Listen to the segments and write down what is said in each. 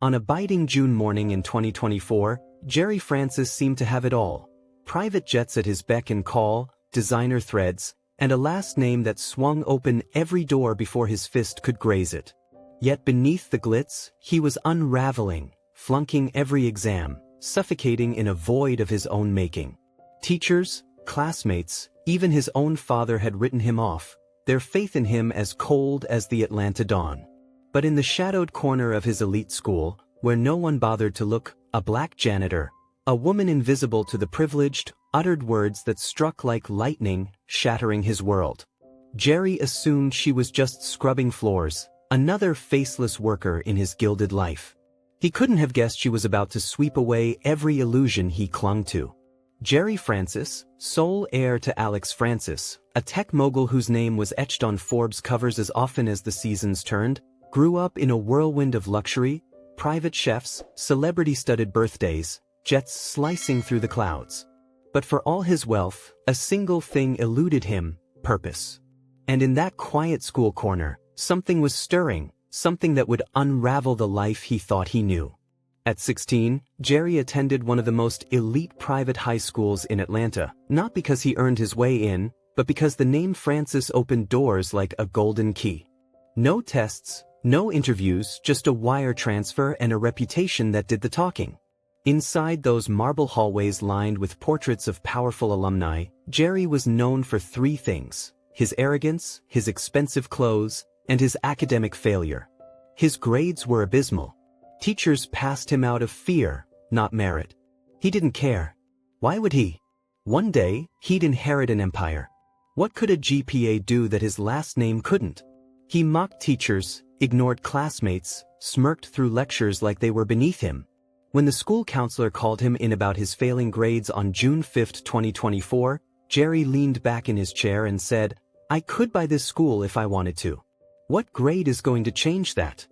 On a biting June morning in 2024, Jerry Francis seemed to have it all. Private jets at his beck and call, designer threads, and a last name that swung open every door before his fist could graze it. Yet beneath the glitz, he was unraveling, flunking every exam, suffocating in a void of his own making. Teachers, classmates, even his own father had written him off, their faith in him as cold as the Atlanta dawn. But in the shadowed corner of his elite school, where no one bothered to look, a black janitor, a woman invisible to the privileged, uttered words that struck like lightning, shattering his world. Jerry assumed she was just scrubbing floors, another faceless worker in his gilded life. He couldn't have guessed she was about to sweep away every illusion he clung to. Jerry Francis, sole heir to Alex Francis, a tech mogul whose name was etched on Forbes covers as often as the seasons turned, grew up in a whirlwind of luxury, private chefs, celebrity-studded birthdays, jets slicing through the clouds. But for all his wealth, a single thing eluded him: purpose. And in that quiet school corner, something was stirring, something that would unravel the life he thought he knew. At 16, Jerry attended one of the most elite private high schools in Atlanta, not because he earned his way in, but because the name Francis opened doors like a golden key. No tests, no interviews, just a wire transfer and a reputation that did the talking. Inside those marble hallways lined with portraits of powerful alumni, Jerry was known for three things: his arrogance, his expensive clothes, and his academic failure. His grades were abysmal. Teachers passed him out of fear, not merit. He didn't care. Why would he? One day, he'd inherit an empire. What could a GPA do that his last name couldn't? He mocked teachers, ignored classmates, smirked through lectures like they were beneath him. When the school counselor called him in about his failing grades on June 5, 2024, Jerry leaned back in his chair and said, "I could buy this school if I wanted to. What grade is going to change that?"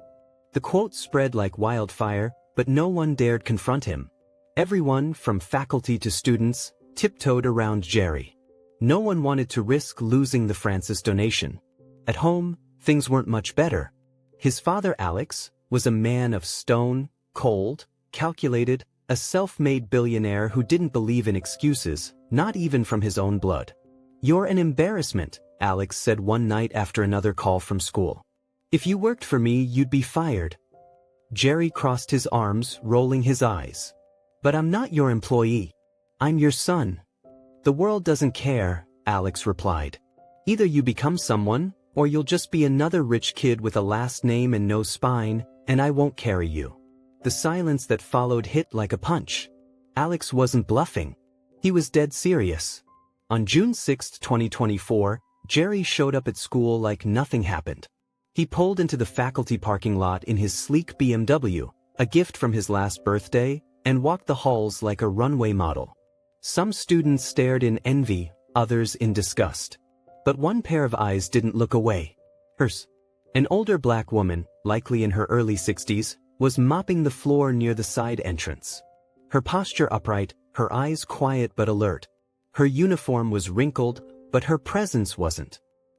The quote spread like wildfire, but no one dared confront him. Everyone, from faculty to students, tiptoed around Jerry. No one wanted to risk losing the Francis donation. At home, things weren't much better. His father, Alex, was a man of stone, cold, calculated, a self-made billionaire who didn't believe in excuses, not even from his own blood. "You're an embarrassment," Alex said one night after another call from school. "If you worked for me, you'd be fired." Jerry crossed his arms, rolling his eyes. "But I'm not your employee. I'm your son." "The world doesn't care," Alex replied. "Either you become someone, or you'll just be another rich kid with a last name and no spine, and I won't carry you." The silence that followed hit like a punch. Alex wasn't bluffing. He was dead serious. On June 6, 2024, Jerry showed up at school like nothing happened. He pulled into the faculty parking lot in his sleek BMW, a gift from his last birthday, and walked the halls like a runway model. Some students stared in envy, others in disgust. But one pair of eyes didn't look away. Hers. An older black woman, likely in her early 60s, was mopping the floor near the side entrance. Her posture upright, her eyes quiet but alert. Her uniform was wrinkled, but her presence wasn't.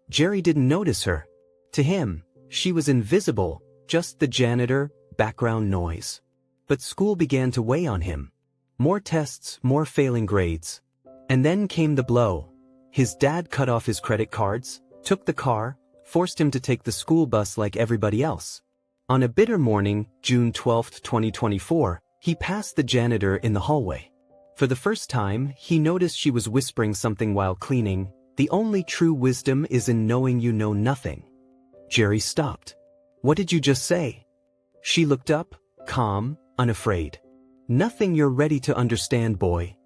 Jerry didn't notice her. To him, she was invisible, just the janitor, background noise. But school began to weigh on him. More tests, more failing grades. And then came the blow. His dad cut off his credit cards, took the car, forced him to take the school bus like everybody else. On a bitter morning, June 12, 2024, he passed the janitor in the hallway. For the first time, he noticed she was whispering something while cleaning. "The only true wisdom is in knowing you know nothing." Jerry stopped. "What did you just say?" She looked up, calm, unafraid. "Nothing you're ready to understand, boy."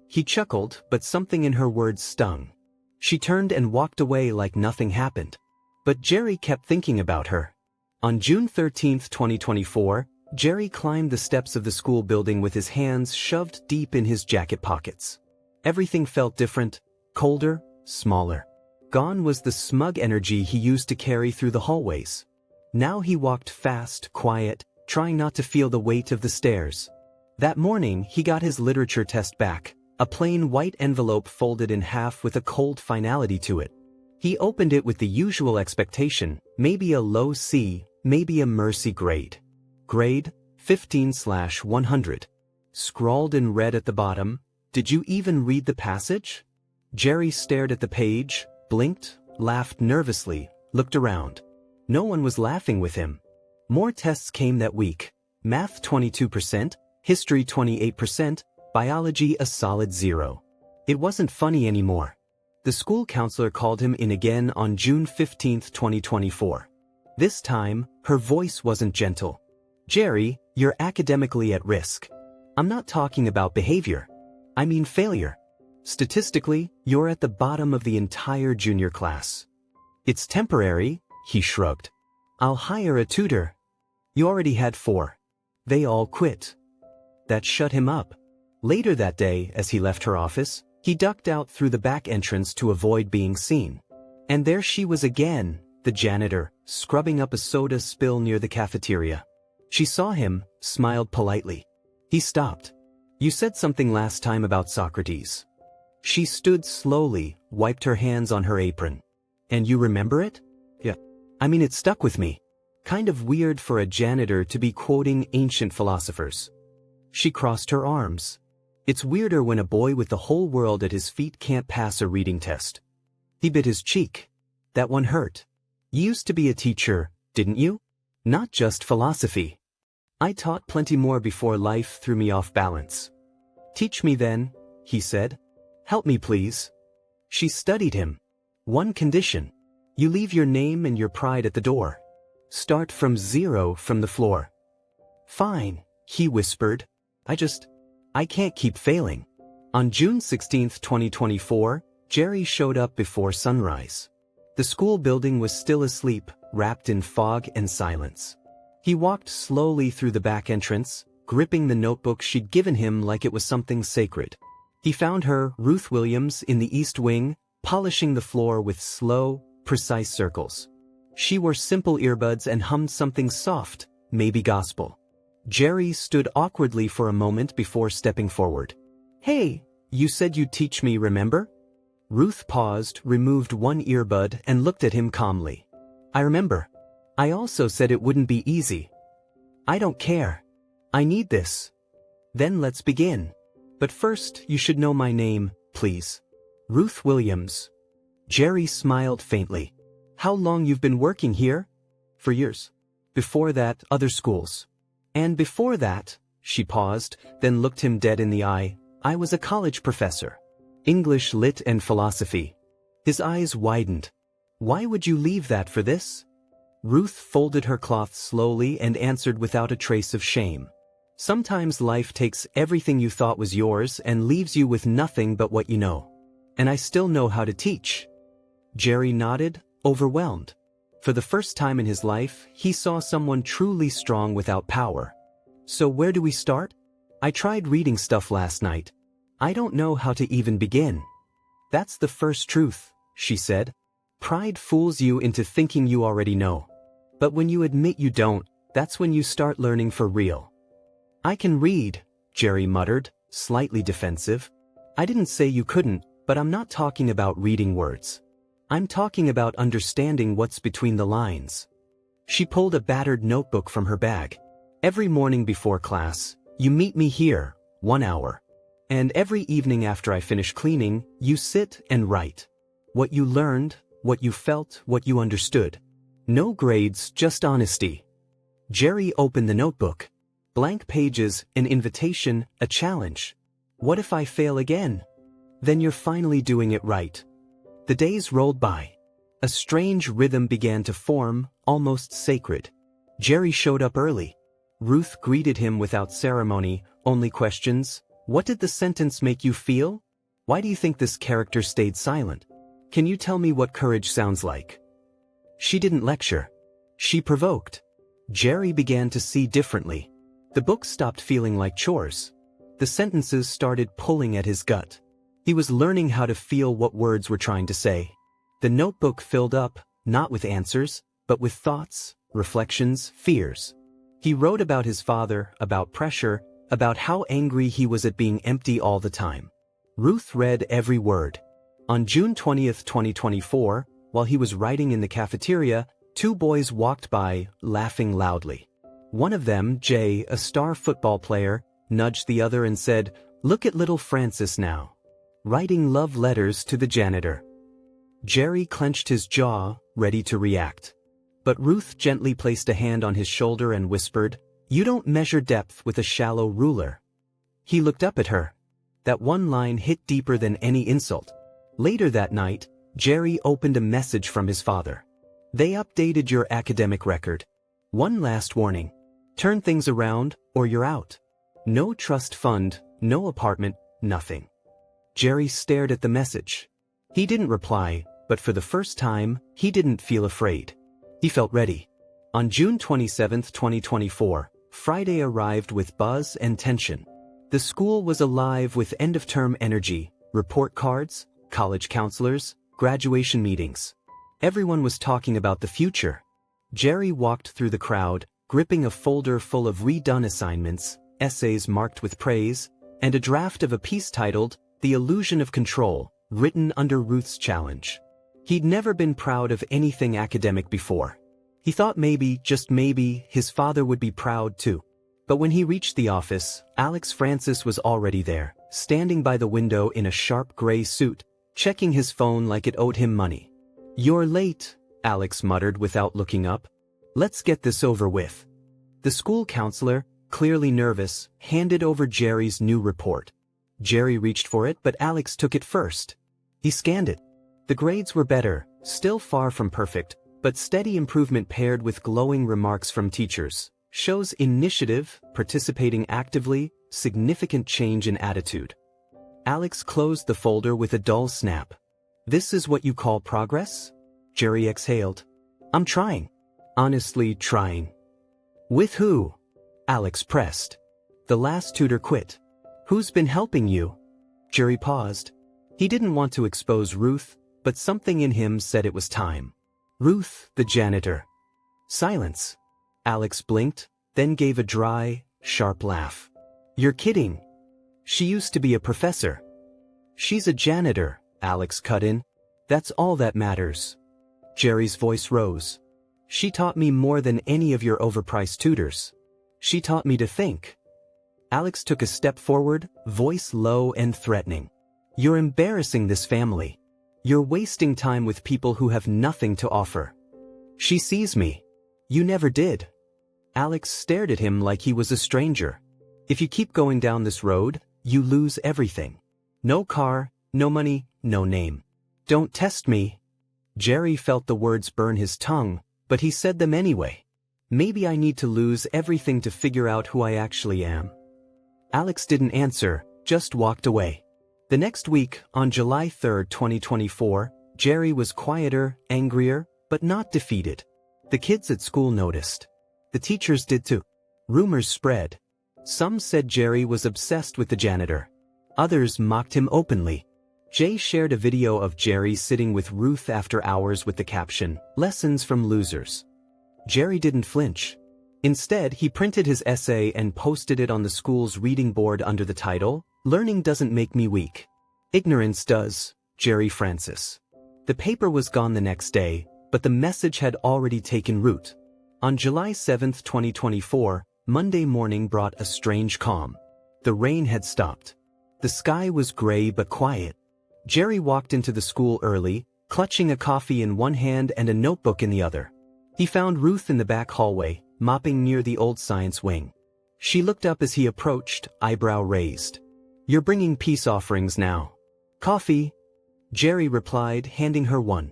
He chuckled, but something in her words stung. She turned and walked away like nothing happened. But Jerry kept thinking about her. On June 13, 2024, Jerry climbed the steps of the school building with his hands shoved deep in his jacket pockets. Everything felt different, colder, smaller. Gone was the smug energy he used to carry through the hallways. Now he walked fast, quiet, trying not to feel the weight of the stairs. That morning, he got his literature test back, a plain white envelope folded in half with a cold finality to it. He opened it with the usual expectation, maybe a low C, maybe a mercy grade. Grade, 15/100. Scrawled in red at the bottom, "Did you even read the passage?" Jerry stared at the page, blinked, laughed nervously, looked around. No one was laughing with him. More tests came that week. Math 22%, History 28%, Biology a solid 0. It wasn't funny anymore. The school counselor called him in again on June 15, 2024. This time, her voice wasn't gentle. "Jerry, you're academically at risk. I'm not talking about behavior. I mean failure. Statistically, you're at the bottom of the entire junior class." "It's temporary," he shrugged. "I'll hire a tutor." "You already had 4. They all quit." That shut him up. Later that day, as he left her office, he ducked out through the back entrance to avoid being seen. And there she was again, the janitor, scrubbing up a soda spill near the cafeteria. She saw him, smiled politely. He stopped. "You said something last time about Socrates." She stood slowly, wiped her hands on her apron. "And you remember it?" "Yeah. I mean, it stuck with me. Kind of weird for a janitor to be quoting ancient philosophers." She crossed her arms. "It's weirder when a boy with the whole world at his feet can't pass a reading test." He bit his cheek. "That one hurt. You used to be a teacher, didn't you? Not just philosophy." "I taught plenty more before life threw me off balance." "Teach me then," he said. "Help me please." She studied him. "One condition. You leave your name and your pride at the door. Start from 0 from the floor." "Fine," he whispered. I can't keep failing." On June 16, 2024, Jerry showed up before sunrise. The school building was still asleep, wrapped in fog and silence. He walked slowly through the back entrance, gripping the notebook she'd given him like it was something sacred. He found her, Ruth Williams, in the East Wing, polishing the floor with slow, precise circles. She wore simple earbuds and hummed something soft, maybe gospel. Jerry stood awkwardly for a moment before stepping forward. "Hey, you said you'd teach me, remember?" Ruth paused, removed one earbud, and looked at him calmly. "I remember. I also said it wouldn't be easy." "I don't care. I need this." "Then let's begin. But first, you should know my name, please." "Ruth Williams." Jerry smiled faintly. "How long you've been working here?" "For years. Before that, other schools." "And before that," she paused, then looked him dead in the eye, "I was a college professor. English, Lit, and philosophy." His eyes widened. "Why would you leave that for this?" Ruth folded her cloth slowly and answered without a trace of shame. "Sometimes life takes everything you thought was yours and leaves you with nothing but what you know. And I still know how to teach." Jerry nodded, overwhelmed. For the first time in his life, he saw someone truly strong without power. "So where do we start?" "I tried reading stuff last night. I don't know how to even begin." "That's the first truth," she said. "Pride fools you into thinking you already know. But when you admit you don't, that's when you start learning for real." "I can read," Jerry muttered, slightly defensive. "I didn't say you couldn't, but I'm not talking about reading words. I'm talking about understanding what's between the lines." She pulled a battered notebook from her bag. "Every morning before class, you meet me here, 1 hour. And every evening after I finish cleaning, you sit and write. What you learned, what you felt, what you understood. No grades, just honesty." Jerry opened the notebook. Blank pages, an invitation, a challenge. "What if I fail again?" "Then you're finally doing it right." The days rolled by. A strange rhythm began to form, almost sacred. Jerry showed up early. Ruth greeted him without ceremony, only questions. "What did the sentence make you feel? Why do you think this character stayed silent? Can you tell me what courage sounds like?" She didn't lecture. She provoked. Jerry began to see differently. The book stopped feeling like chores. The sentences started pulling at his gut. He was learning how to feel what words were trying to say. The notebook filled up, not with answers, but with thoughts, reflections, fears. He wrote about his father, about pressure, about how angry he was at being empty all the time. Ruth read every word. On June 20, 2024, while he was writing in the cafeteria, 2 boys walked by, laughing loudly. One of them, Jay, a star football player, nudged the other and said, "Look at little Francis now. Writing love letters to the janitor." Jerry clenched his jaw, ready to react. But Ruth gently placed a hand on his shoulder and whispered, "You don't measure depth with a shallow ruler." He looked up at her. That one line hit deeper than any insult. Later that night, Jerry opened a message from his father. "They updated your academic record. One last warning. Turn things around, or you're out. No trust fund, no apartment, nothing." Jerry stared at the message. He didn't reply, but for the first time, he didn't feel afraid. He felt ready. On June 27, 2024, Friday arrived with buzz and tension. The school was alive with end-of-term energy, report cards, college counselors, graduation meetings. Everyone was talking about the future. Jerry walked through the crowd, gripping a folder full of redone assignments, essays marked with praise, and a draft of a piece titled, "The Illusion of Control," written under Ruth's challenge. He'd never been proud of anything academic before. He thought maybe, just maybe, his father would be proud too. But when he reached the office, Alex Francis was already there, standing by the window in a sharp gray suit, checking his phone like it owed him money. "You're late," Alex muttered without looking up. "Let's get this over with." The school counselor, clearly nervous, handed over Jerry's new report. Jerry reached for it, but Alex took it first. He scanned it. The grades were better, still far from perfect, but steady improvement paired with glowing remarks from teachers. Shows initiative, participating actively, significant change in attitude. Alex closed the folder with a dull snap. "This is what you call progress?" Jerry exhaled. "I'm trying. Honestly trying." "With who?" Alex pressed. "The last tutor quit." "Who's been helping you?" Jerry paused. He didn't want to expose Ruth, but something in him said it was time. "Ruth, the janitor." Silence. Alex blinked, then gave a dry, sharp laugh. "You're kidding. She used to be a professor." "She's a janitor," Alex cut in. "That's all that matters." Jerry's voice rose. "She taught me more than any of your overpriced tutors. She taught me to think." Alex took a step forward, voice low and threatening. "You're embarrassing this family. You're wasting time with people who have nothing to offer." "She sees me. You never did." Alex stared at him like he was a stranger. "If you keep going down this road, you lose everything. No car, no money, no name. Don't test me." Jerry felt the words burn his tongue, but he said them anyway. "Maybe I need to lose everything to figure out who I actually am." Alex didn't answer, just walked away. The next week, on July 3, 2024, Jerry was quieter, angrier, but not defeated. The kids at school noticed. The teachers did too. Rumors spread. Some said Jerry was obsessed with the janitor. Others mocked him openly. Jay shared a video of Jerry sitting with Ruth after hours with the caption, "Lessons from Losers." Jerry didn't flinch. Instead, he printed his essay and posted it on the school's reading board under the title, "Learning Doesn't Make Me Weak. Ignorance Does, Jerry Francis." The paper was gone the next day, but the message had already taken root. On July 7, 2024, Monday morning brought a strange calm. The rain had stopped. The sky was gray but quiet. Jerry walked into the school early, clutching a coffee in one hand and a notebook in the other. He found Ruth in the back hallway, mopping near the old science wing. She looked up as he approached, eyebrow raised. "You're bringing peace offerings now." "Coffee," Jerry replied, handing her one.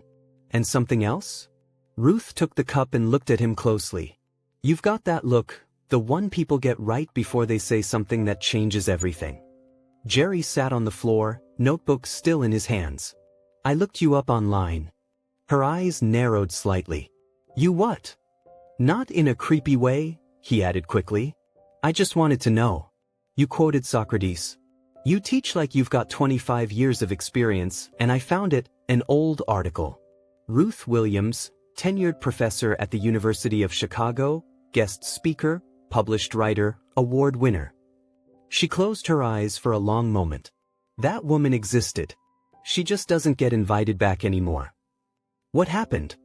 "And something else?" Ruth took the cup and looked at him closely. "You've got that look, the one people get right before they say something that changes everything." Jerry sat on the floor, notebook still in his hands. "I looked you up online." Her eyes narrowed slightly. "You what?" "Not in a creepy way," he added quickly. "I just wanted to know. You quoted Socrates. You teach like you've got 25 years of experience, and I found it, an old article." Ruth Williams, tenured professor at the University of Chicago, guest speaker, published writer, award winner. She closed her eyes for a long moment. That woman existed. She just doesn't get invited back anymore. "What happened?"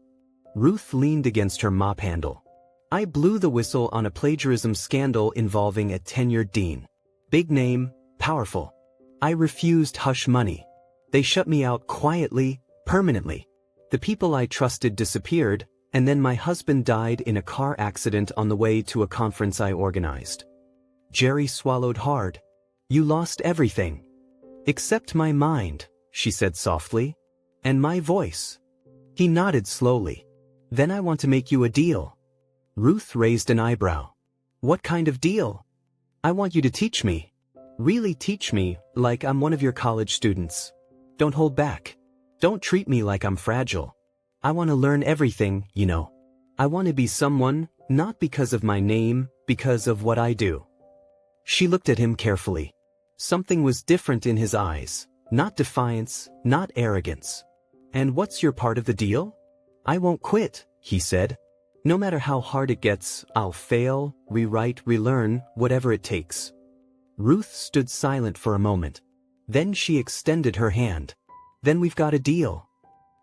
Ruth leaned against her mop handle. I blew the whistle on a plagiarism scandal involving a tenured dean. Big name, powerful. I refused hush money. They shut me out quietly, permanently. The people I trusted disappeared, and then my husband died in a car accident on the way to a conference I organized. Jerry swallowed hard. You lost everything. Except my mind, she said softly. And my voice. He nodded slowly. Then I want to make you a deal. Ruth raised an eyebrow. What kind of deal? I want you to teach me. Really teach me, like I'm one of your college students. Don't hold back. Don't treat me like I'm fragile. I want to learn everything, you know. I want to be someone, not because of my name, because of what I do. She looked at him carefully. Something was different in his eyes, not defiance, not arrogance. And what's your part of the deal? I won't quit, he said. No matter how hard it gets, I'll fail, rewrite, relearn, whatever it takes. Ruth stood silent for a moment. Then she extended her hand. Then we've got a deal.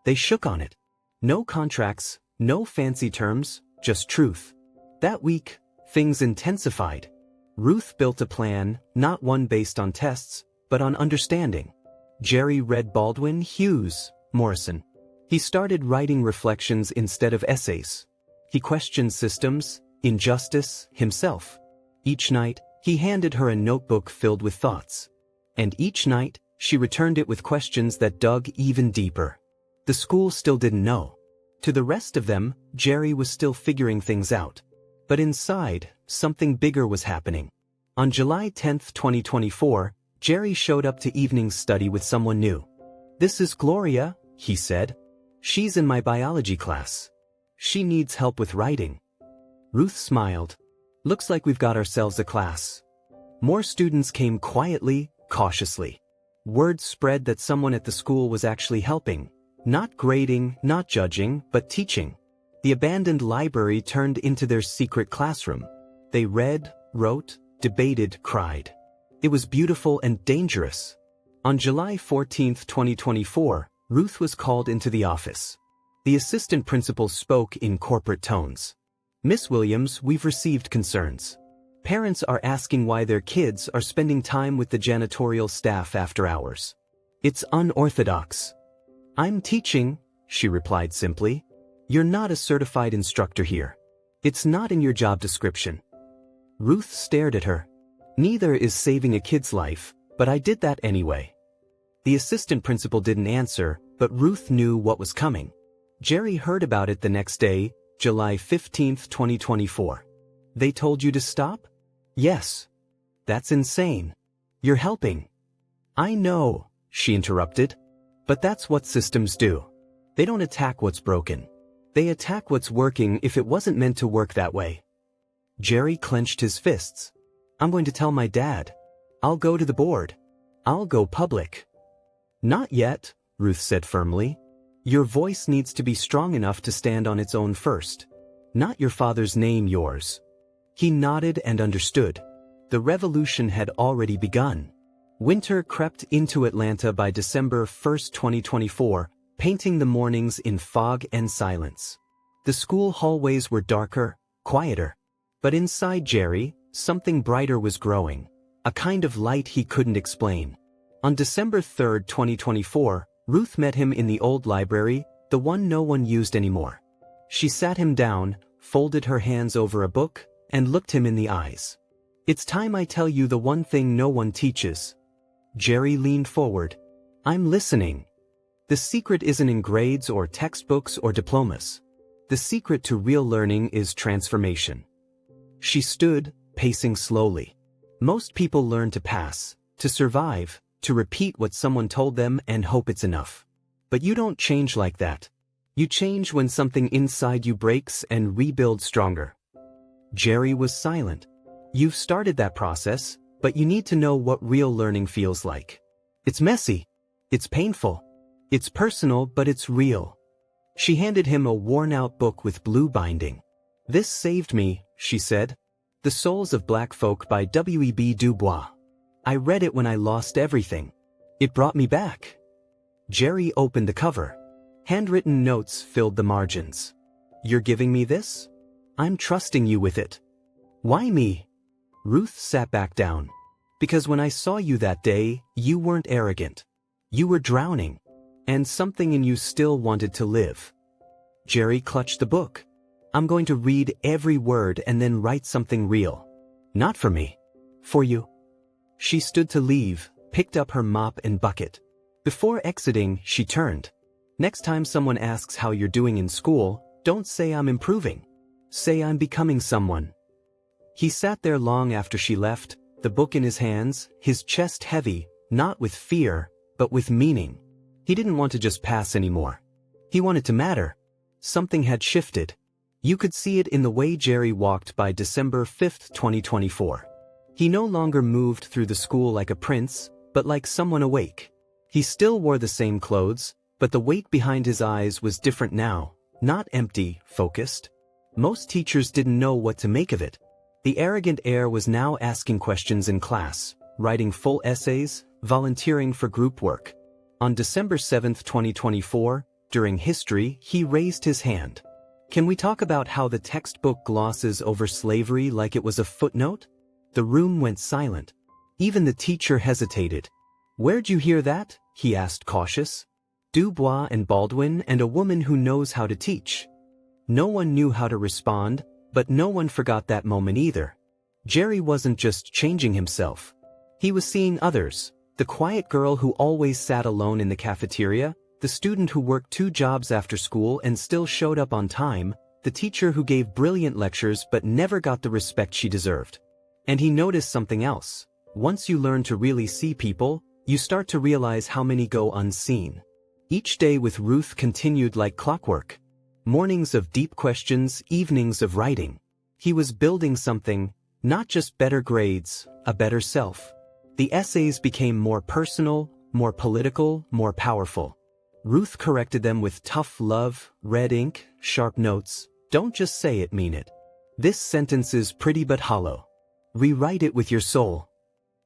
They shook on it. No contracts, no fancy terms, just truth. That week, things intensified. Ruth built a plan, not one based on tests, but on understanding. Jerry read Baldwin, Hughes, Morrison. He started writing reflections instead of essays. He questioned systems, injustice, himself. Each night, he handed her a notebook filled with thoughts. And each night, she returned it with questions that dug even deeper. The school still didn't know. To the rest of them, Jerry was still figuring things out. But inside, something bigger was happening. On July 10, 2024, Jerry showed up to evening study with someone new. This is Gloria, he said. She's in my biology class. She needs help with writing. Ruth smiled. Looks like we've got ourselves a class. More students came quietly, cautiously. Word spread that someone at the school was actually helping. Not grading, not judging, but teaching. The abandoned library turned into their secret classroom. They read, wrote, debated, cried. It was beautiful and dangerous. On July 14, 2024, Ruth was called into the office. The assistant principal spoke in corporate tones. Miss Williams, we've received concerns. Parents are asking why their kids are spending time with the janitorial staff after hours. It's unorthodox. I'm teaching, she replied simply. You're not a certified instructor here. It's not in your job description. Ruth stared at her. Neither is saving a kid's life, but I did that anyway. The assistant principal didn't answer, but Ruth knew what was coming. Jerry heard about it the next day, July 15, 2024. They told you to stop? Yes. That's insane. You're helping. I know, she interrupted. But that's what systems do. They don't attack what's broken. They attack what's working if it wasn't meant to work that way. Jerry clenched his fists. I'm going to tell my dad. I'll go to the board. I'll go public. Not yet, Ruth said firmly. Your voice needs to be strong enough to stand on its own first. Not your father's name, yours. He nodded and understood. The revolution had already begun. Winter crept into Atlanta by December 1, 2024, painting the mornings in fog and silence. The school hallways were darker, quieter. But inside Jerry, something brighter was growing, a kind of light he couldn't explain. On December 3, 2024, Ruth met him in the old library, the one no one used anymore. She sat him down, folded her hands over a book, and looked him in the eyes. It's time I tell you the one thing no one teaches. Jerry leaned forward. I'm listening. The secret isn't in grades or textbooks or diplomas. The secret to real learning is transformation. She stood, pacing slowly. Most people learn to pass, to survive, to repeat what someone told them and hope it's enough. But you don't change like that. You change when something inside you breaks and rebuilds stronger. Jerry was silent. You've started that process, but you need to know what real learning feels like. It's messy. It's painful. It's personal, but it's real. She handed him a worn-out book with blue binding. This saved me, she said. The Souls of Black Folk by W.E.B. Du Bois. I read it when I lost everything. It brought me back. Jerry opened the cover. Handwritten notes filled the margins. You're giving me this? I'm trusting you with it. Why me? Ruth sat back down. Because when I saw you that day, you weren't arrogant. You were drowning. And something in you still wanted to live. Jerry clutched the book. I'm going to read every word and then write something real. Not for me. For you. She stood to leave, picked up her mop and bucket. Before exiting, she turned. Next time someone asks how you're doing in school, don't say I'm improving. Say I'm becoming someone. He sat there long after she left, the book in his hands, his chest heavy, not with fear, but with meaning. He didn't want to just pass anymore. He wanted to matter. Something had shifted. You could see it in the way Jerry walked by December 5, 2024. He no longer moved through the school like a prince, but like someone awake. He still wore the same clothes, but the weight behind his eyes was different now, not empty, focused. Most teachers didn't know what to make of it. The arrogant air was now asking questions in class, writing full essays, volunteering for group work. On December 7, 2024, during history, he raised his hand. Can we talk about how the textbook glosses over slavery like it was a footnote? The room went silent. Even the teacher hesitated. Where'd you hear that? He asked, cautious. Dubois and Baldwin and a woman who knows how to teach. No one knew how to respond, but no one forgot that moment either. Jerry wasn't just changing himself. He was seeing others, the quiet girl who always sat alone in the cafeteria, the student who worked 2 jobs after school and still showed up on time, the teacher who gave brilliant lectures but never got the respect she deserved. And he noticed something else. Once you learn to really see people, you start to realize how many go unseen. Each day with Ruth continued like clockwork. Mornings of deep questions, evenings of writing. He was building something, not just better grades, a better self. The essays became more personal, more political, more powerful. Ruth corrected them with tough love, red ink, sharp notes. Don't just say it, mean it. This sentence is pretty but hollow. Rewrite it with your soul.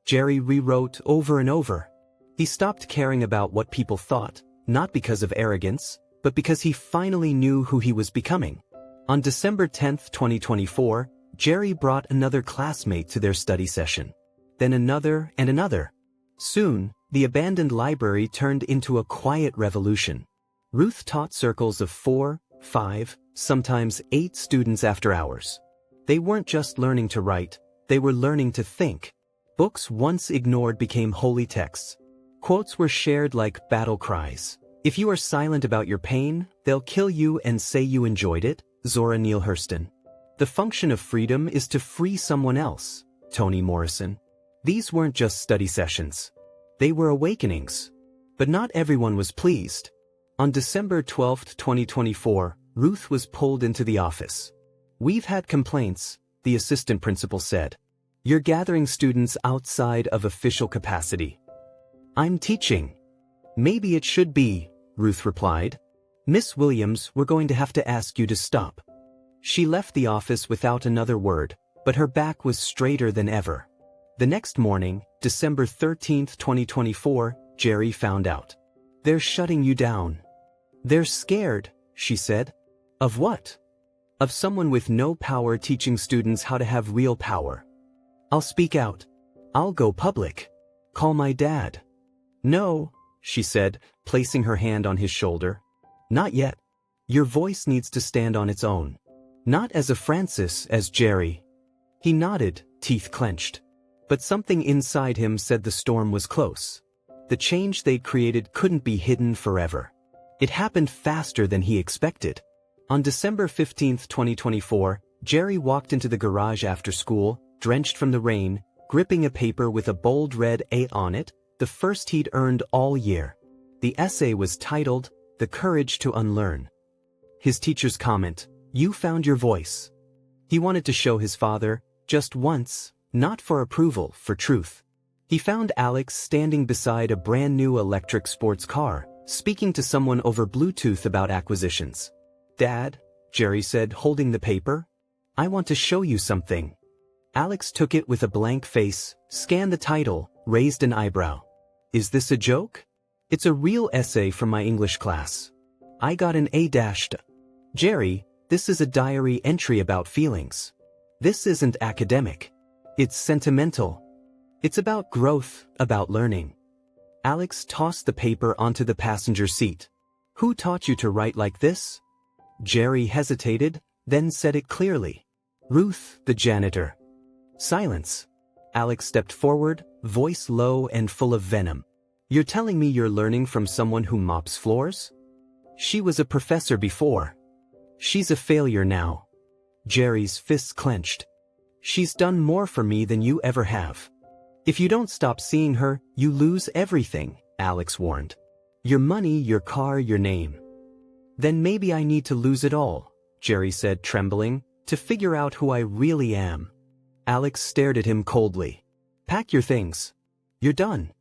Jerry rewrote over and over. He stopped caring about what people thought, not because of arrogance, but because he finally knew who he was becoming. On December 10, 2024, Jerry brought another classmate to their study session. Then another and another. Soon, the abandoned library turned into a quiet revolution. Ruth taught circles of 4, 5, sometimes 8 students after hours. They weren't just learning to write, they were learning to think. Books once ignored became holy texts. Quotes were shared like battle cries. If you are silent about your pain, they'll kill you and say you enjoyed it, Zora Neale Hurston. The function of freedom is to free someone else, Toni Morrison. These weren't just study sessions. They were awakenings. But not everyone was pleased. On December 12, 2024, Ruth was pulled into the office. We've had complaints, the assistant principal said. You're gathering students outside of official capacity. I'm teaching. Maybe it should be, Ruth replied. Miss Williams, we're going to have to ask you to stop. She left the office without another word, but her back was straighter than ever. The next morning, December 13, 2024, Jerry found out. They're shutting you down. They're scared, she said. Of what? Of someone with no power teaching students how to have real power. I'll speak out. I'll go public. Call my dad. No, she said, placing her hand on his shoulder. Not yet. Your voice needs to stand on its own. Not as a Francis, as Jerry. He nodded, teeth clenched. But something inside him said the storm was close. The change they'd created couldn't be hidden forever. It happened faster than he expected. On December 15, 2024, Jerry walked into the garage after school, drenched from the rain, gripping a paper with a bold red A on it, the first he'd earned all year. The essay was titled, The Courage to Unlearn. His teacher's comment, "You found your voice." He wanted to show his father, just once, not for approval, for truth. He found Alex standing beside a brand new electric sports car, speaking to someone over Bluetooth about acquisitions. Dad, Jerry said, holding the paper, I want to show you something. Alex took it with a blank face, scanned the title, raised an eyebrow. Is this a joke? It's a real essay from my English class. I got an A-. Jerry, This is a diary entry about feelings. This isn't academic. It's sentimental. It's about growth, about learning. Alex tossed the paper onto the passenger seat. Who taught you to write like this? Jerry hesitated, then said it clearly. Ruth, the janitor. Silence. Alex stepped forward, voice low and full of venom. You're telling me you're learning from someone who mops floors? She was a professor before. She's a failure now. Jerry's fists clenched. She's done more for me than you ever have. If you don't stop seeing her, you lose everything, Alex warned. Your money, your car, your name. Then maybe I need to lose it all, Jerry said, trembling, to figure out who I really am. Alex stared at him coldly. Pack your things. You're done.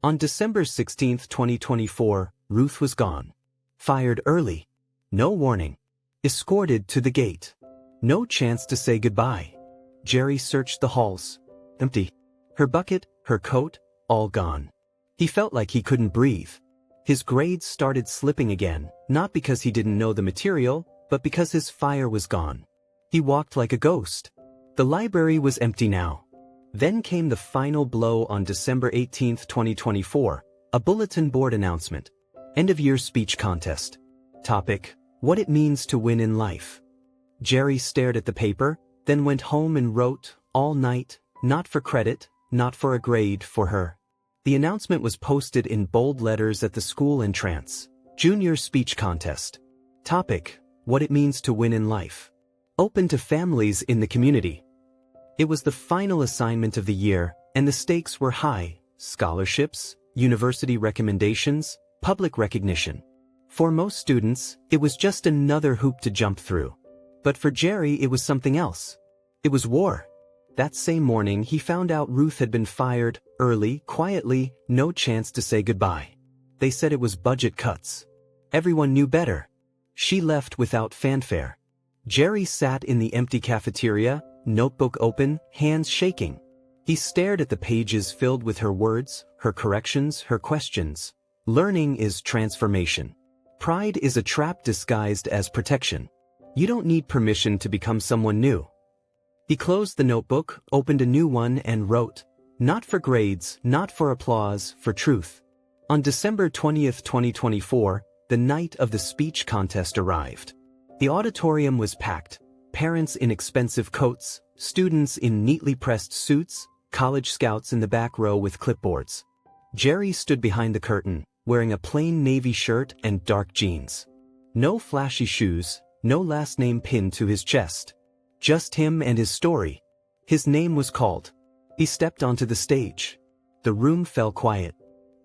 On December 16, 2024, Ruth was gone. Fired early. No warning. Escorted to the gate. No chance to say goodbye. Jerry searched the halls. Empty. Her bucket, her coat, all gone. He felt like he couldn't breathe. His grades started slipping again, not because he didn't know the material, but because his fire was gone. He walked like a ghost. The library was empty now. Then came the final blow on December 18, 2024, a bulletin board announcement. End-of-year speech contest. Topic: What it means to win in life. Jerry stared at the paper, then went home and wrote, all night, not for credit, not for a grade, for her. The announcement was posted in bold letters at the school entrance. Junior speech contest. Topic: What it means to win in life. Open to families in the community. It was the final assignment of the year, and the stakes were high: scholarships, university recommendations, public recognition. For most students, it was just another hoop to jump through. But for Jerry, it was something else. It was war. That same morning, he found out Ruth had been fired, early, quietly, no chance to say goodbye. They said it was budget cuts. Everyone knew better. She left without fanfare. Jerry sat in the empty cafeteria, notebook open, hands shaking. He stared at the pages filled with her words, her corrections, her questions. Learning is transformation. Pride is a trap disguised as protection. You don't need permission to become someone new. He closed the notebook, opened a new one, and wrote, not for grades, not for applause, for truth. On December 20, 2024, the night of the speech contest arrived. The auditorium was packed. Parents in expensive coats, students in neatly pressed suits, college scouts in the back row with clipboards. Jerry stood behind the curtain, wearing a plain navy shirt and dark jeans. No flashy shoes, no last name pinned to his chest. Just him and his story. His name was called. He stepped onto the stage. The room fell quiet.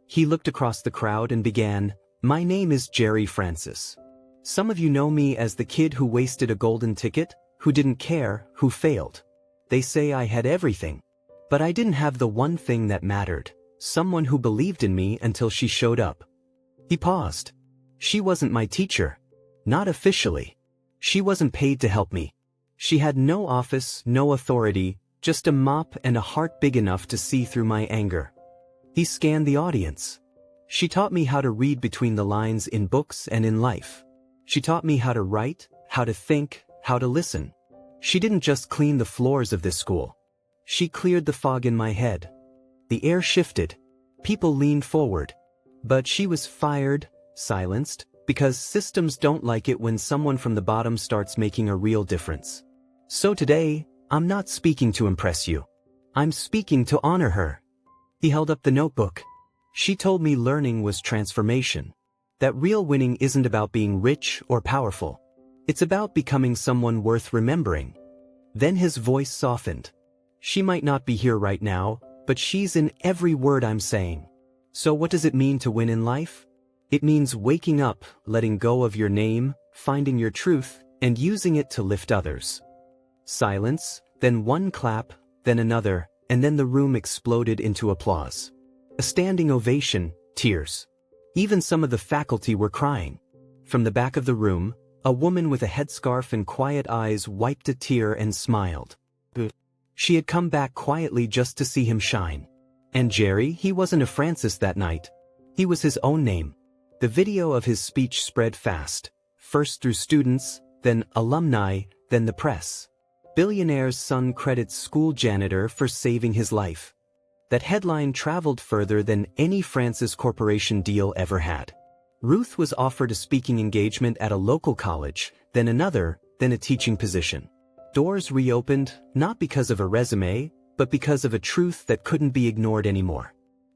He looked across the crowd and began, my name is Jerry Francis. Some of you know me as the kid who wasted a golden ticket, who didn't care, who failed. They say I had everything. But I didn't have the one thing that mattered, someone who believed in me until she showed up. He paused. She wasn't my teacher. Not officially. She wasn't paid to help me. She had no office, no authority, just a mop and a heart big enough to see through my anger. He scanned the audience. She taught me how to read between the lines in books and in life. She taught me how to write, how to think, how to listen. She didn't just clean the floors of this school. She cleared the fog in my head. The air shifted. People leaned forward. But she was fired, silenced, because systems don't like it when someone from the bottom starts making a real difference. So today, I'm not speaking to impress you. I'm speaking to honor her. He held up the notebook. She told me learning was transformation. That real winning isn't about being rich or powerful. It's about becoming someone worth remembering. Then his voice softened. She might not be here right now, but she's in every word I'm saying. So what does it mean to win in life? It means waking up, letting go of your name, finding your truth, and using it to lift others. Silence, then one clap, then another, and then the room exploded into applause. A standing ovation, tears. Even some of the faculty were crying. From the back of the room, a woman with a headscarf and quiet eyes wiped a tear and smiled. She had come back quietly just to see him shine. And Jerry, he wasn't a Francis that night. He was his own name. The video of his speech spread fast, first through students, then alumni, then the press. Billionaire's son credits school janitor for saving his life. That headline traveled further than any Francis Corporation deal ever had. Ruth was offered a speaking engagement at a local college, then another, then a teaching position. Doors reopened, not because of a resume, but because of a truth that couldn't be ignored anymore.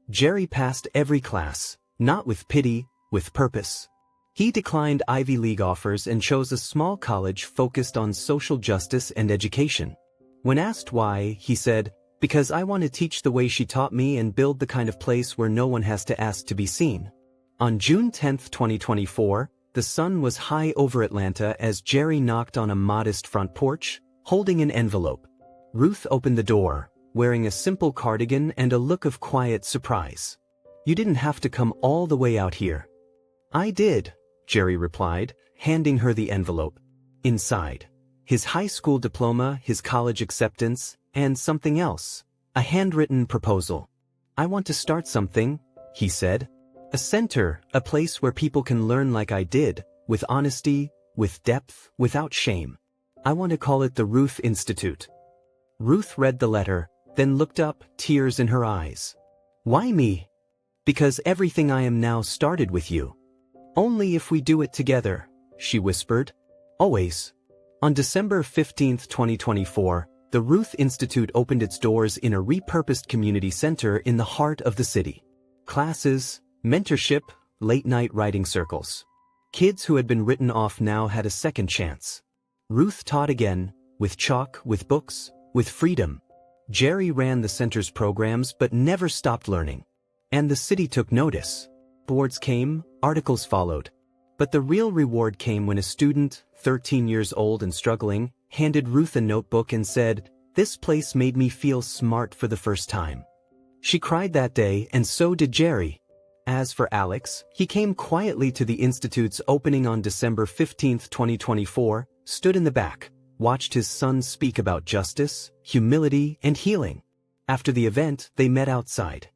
Jerry passed every class, not with pity, with purpose. He declined Ivy League offers and chose a small college focused on social justice and education. When asked why, he said, "Because I want to teach the way she taught me and build the kind of place where no one has to ask to be seen." On June 10, 2024, the sun was high over Atlanta as Jerry knocked on a modest front porch, holding an envelope. Ruth opened the door, wearing a simple cardigan and a look of quiet surprise. "You didn't have to come all the way out here." "I did," Jerry replied, handing her the envelope. Inside, his high school diploma, his college acceptance, and something else. A handwritten proposal. "I want to start something," he said. "A center, a place where people can learn like I did, with honesty, with depth, without shame. I want to call it the Ruth Institute." Ruth read the letter, then looked up, tears in her eyes. "Why me?" "Because everything I am now started with you. Only if we do it together," she whispered. "Always." On December 15, 2024, the Ruth Institute opened its doors in a repurposed community center in the heart of the city. Classes, mentorship, late-night writing circles. Kids who had been written off now had a second chance. Ruth taught again, with chalk, with books, with freedom. Jerry ran the center's programs but never stopped learning. And the city took notice. Boards came, articles followed. But the real reward came when a student, 13 years old and struggling, handed Ruth a notebook and said, "This place made me feel smart for the first time." She cried that day, and so did Jerry. As for Alex, he came quietly to the Institute's opening on December 15, 2024, stood in the back, watched his son speak about justice, humility, and healing. After the event, they met outside.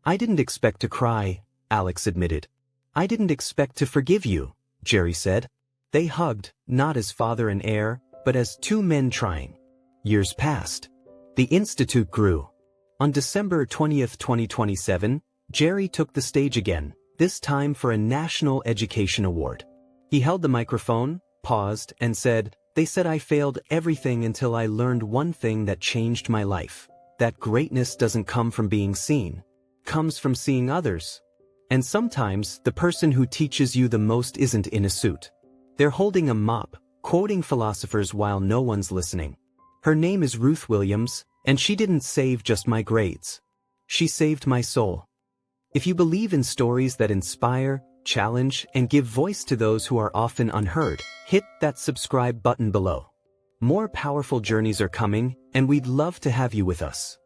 "I didn't expect to cry," Alex admitted. "I didn't expect to forgive you," Jerry said. They hugged, not as father and heir, but as two men trying. Years passed. The Institute grew. On December 20, 2027, Jerry took the stage again, this time for a National Education Award. He held the microphone, paused, and said, "They said I failed everything until I learned one thing that changed my life. That greatness doesn't come from being seen. It comes from seeing others. And sometimes, the person who teaches you the most isn't in a suit. They're holding a mop, quoting philosophers while no one's listening. Her name is Ruth Williams, and she didn't save just my grades. She saved my soul." If you believe in stories that inspire, challenge, and give voice to those who are often unheard, hit that subscribe button below. More powerful journeys are coming, and we'd love to have you with us.